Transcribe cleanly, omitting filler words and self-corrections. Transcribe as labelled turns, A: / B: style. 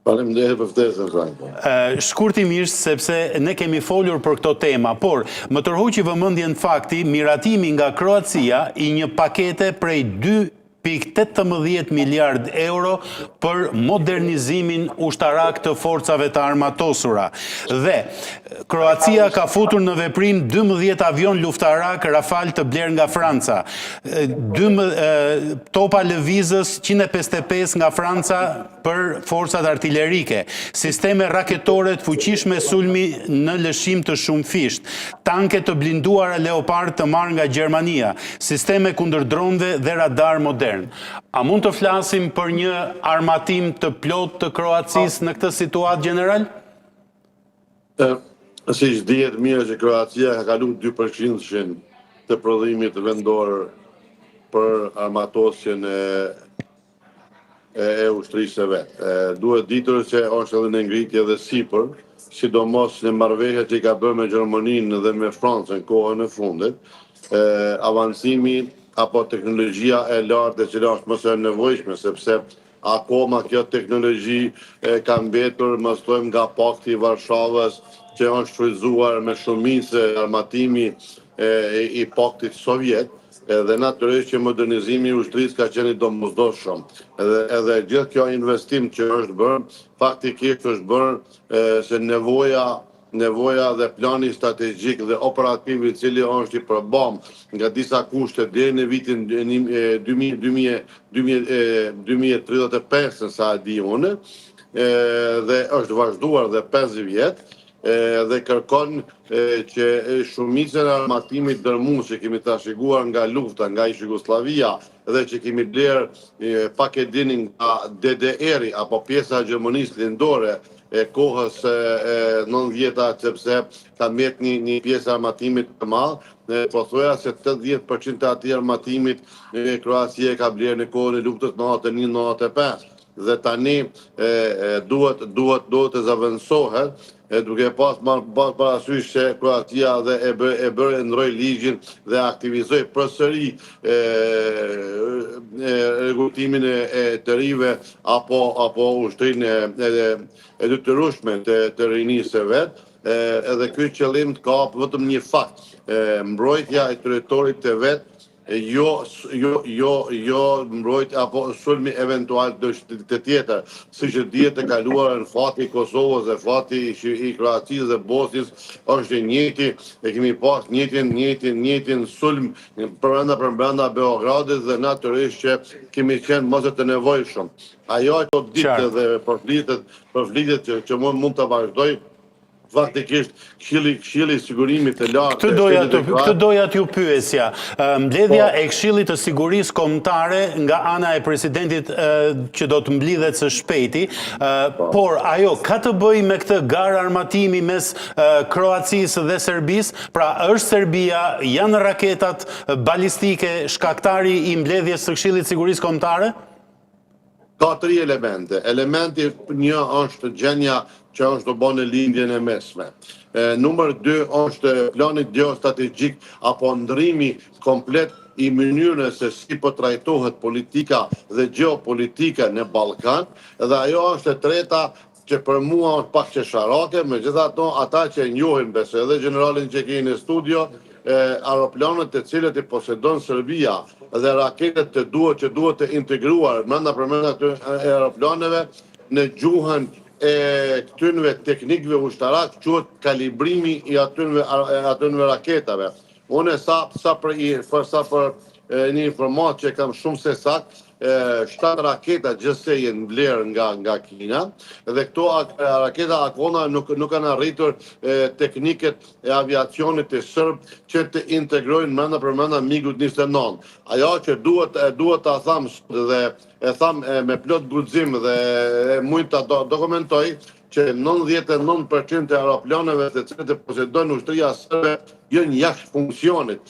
A: Faleminderit për ftesën, Franko.
B: Shkurtimisht, sepse ne kemi folur për këto tema, por më tërhoqi vëmendjen fakti miratimi nga Kroacia i një pakete prej 2,18 miliard euro për modernizimin ushtarak të forcave të armatosura. Dhe Kroacia ka futur në veprim 12 avion luftarak Rafale të bler nga Franca, topa lëvizës 155 nga Franca për forcat artillerike, sisteme raketore të fuqishme sulmi në lëshim të shumëfisht, tanke të blinduara Leopard të marrë nga Gjermania, sisteme kundër dronëve dhe radar modern. A mund të flasim për një armatim të plot të Kroacisë në këtë situatë general?
A: Si që dihet mirë që Kroacia ka kalu 2% të prodhimit vendor për armatosjen e ushtrisë së vet. Duhet ditur që është edhe në ngritje dhe sipër, sidomos në marrëveshjet që i ka bërë me Gjermaninë dhe me Francën në kohën e fundit, avancimi apo teknologjia e lartë e cila është më së nevojshme, sepse akoma kjo teknologji ka mbetur, mos thojmë, nga Pakti i Varshavës, që është shfrytzuar me shumicë armatimi i Paktit Sovjet, edhe natyrisht që modernizimi i ushtrisë ka qenë i domosdoshëm. Edhe gjithë kjo investim që është bërë, faktikisht është bërë se nevoja dhe plani strategjik dhe operativ i cili është i përbam nga disa kushte deri në vitin 2035, sa e di unë, dhe është vazhduar dhe 5 vjet, dhe kërkon që shumicën e armatimit dërmues që kemi trashëguar nga lufta, nga Jugosllavia dhe që kemi bler pak e dini nga DDR-i apo pjesa e Gjermanisë lindore e kohës 90-ta, sepse ka mbet një pjesë armatimit të madh, po thoya se 80% të atij armatimit Kroacia ka bler në kohën e luftës 91-95. Dhe tani duhet të zëvendësohet, duke pas marrë parasysh se Kroacia dhe e bëri ndroi ligjin dhe aktivizoi përsëri rregullimin e të rive apo ushtrinë e detyrueshme të rinisë së vet, edhe ky qëllim ka vetëm një fakt, mbrojtja e territorit të vet, jo mbrojtja apo sulmi eventual të tjetër, siç e dihet e kaluar në fati i Kosovës dhe fati i Kroacisë dhe Bosnjës është i njëjti, e kemi pas njëjtin sulm përbrenda Beogradit dhe natyrisht që kemi qenë më të nevojshëm. Ajo ato ditë dhe përflitet që mund të vazhdoj, faktikisht Këshilli i Sigurimit të Lartë.
B: Këtë doja t'ju pyesja. Mbledhja e Këshillit të Sigurisë Kombëtare nga ana e presidentit që do të mblidhet së shpejti, por ajo ka të bëjë me këtë garë armatimi mes Kroacisë dhe Serbisë? Pra është Serbia, janë raketat balistike shkaktari i mbledhjes së Këshillit të Sigurisë Kombëtare?
A: Ka 3 elemente. Elementi një është gjendja që është të bënë lindjen e mesme. Numër 2 është plani geostrategjik apo ndrimi komplet i mënyrës se si po trajtohet politika dhe geopolitika në Ballkan, dhe ajo është e treta që për mua është pak qesharake, megjithatë ata që e njohin besoj edhe generalin që keni në studio, aeroplanet të cilët i posedon Serbia dhe raketet që duhet të integruar brenda aeroplaneve në gjuhën e këtynve teknikëve ushtarak, quhet kalibrimi i atynve raketave. Unë sa për një informat që kam shumë se sakt, 7 raketa gjithsej janë bler nga Kina, dhe këto raketa akoma nuk kanë arritur tekniket e aviacionit të serb që të integrojnë brenda MiG-29. Ajo që duhet ta them dhe e tham me plot guxim dhe mund ta dokumentoj që 99% e aeroplaneve të cilët e posedojnë ushtria serbe janë jashtë funksionit.